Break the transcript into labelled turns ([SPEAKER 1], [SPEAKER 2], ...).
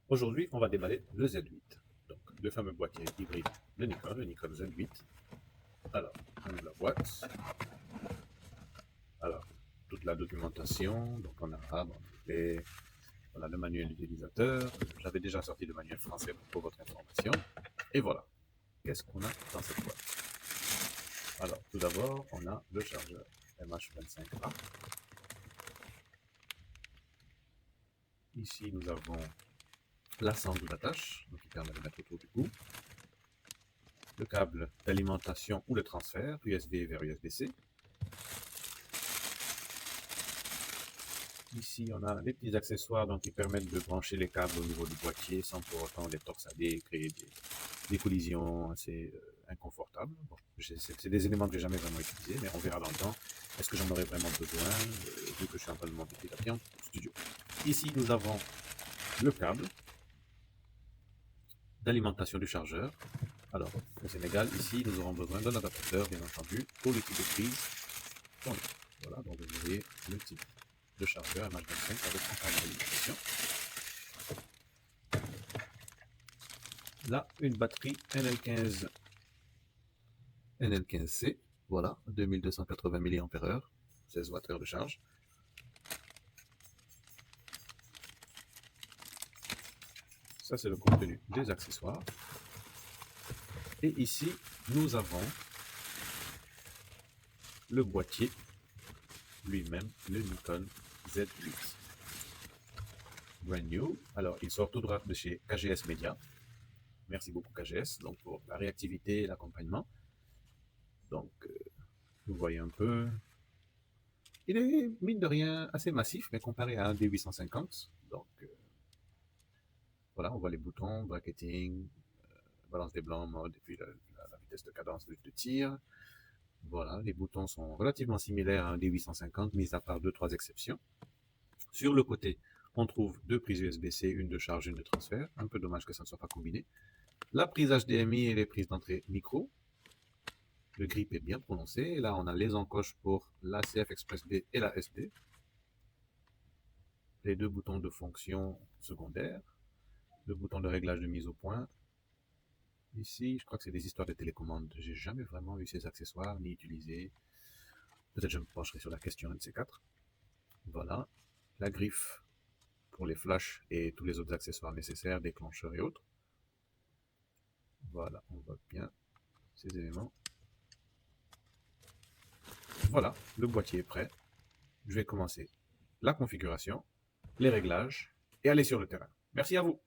[SPEAKER 1] Aujourd'hui, on va déballer le Z8, donc le fameux boîtier hybride de Nikon, le Nikon Z8. Alors, on ouvre la boîte. Alors, toute la documentation, donc en arabe, en anglais, voilà le manuel utilisateur. J'avais déjà sorti le manuel français pour votre information. Et voilà, qu'est-ce qu'on a dans cette boîte? Alors, tout d'abord, on a le chargeur MH25A. Ici, nous avons la sangle d'attache, qui permet de mettre autour du cou. Le câble d'alimentation ou de transfert, USB vers USB-C. Ici, on a les petits accessoires qui permettent de brancher les câbles au niveau du boîtier sans pour autant les torsader, créer des collisions assez inconfortables. Bon, c'est des éléments que j'ai jamais vraiment utilisés, mais on verra dans le temps. Est-ce que j'en aurai vraiment besoin, vu que je suis en train de monter petit à petit en studio. Ici, nous avons le câble d'alimentation du chargeur. Alors, au Sénégal, ici, nous aurons besoin d'un adaptateur, bien entendu, pour le type de prise. Voilà, donc vous voyez le type de chargeur MH25 avec son câble d'alimentation. Là, une batterie NL15C, voilà, 2280 mAh, 16 Wh de charge. Ça, c'est le contenu des accessoires. Et ici, nous avons le boîtier lui-même, le Nikon Z8. Brand new. Alors, il sort tout droit de chez KGS Media. Merci beaucoup KGS, donc pour la réactivité et l'accompagnement. Donc, vous voyez un peu. Il est, mine de rien, assez massif, mais comparé à un D850. Donc, voilà, on voit les boutons, bracketing, balance des blancs, mode, et puis la vitesse de cadence de tir. Voilà, les boutons sont relativement similaires à un D850, mis à part 2-3 exceptions. Sur le côté, on trouve deux prises USB-C, une de charge, une de transfert. Un peu dommage que ça ne soit pas combiné. La prise HDMI et les prises d'entrée micro. Le grip est bien prononcé. Et là, on a les encoches pour la CF Express B et la SD. Les deux boutons de fonction secondaire. Le bouton de réglage de mise au point. Ici, je crois que c'est des histoires de télécommande. J'ai jamais vraiment eu ces accessoires, ni utilisé. Peut-être je me pencherai sur la question de ces quatre. Voilà. La griffe pour les flashs et tous les autres accessoires nécessaires, déclencheurs et autres. Voilà, on voit bien ces éléments. Voilà, le boîtier est prêt. Je vais commencer la configuration, les réglages et aller sur le terrain. Merci à vous.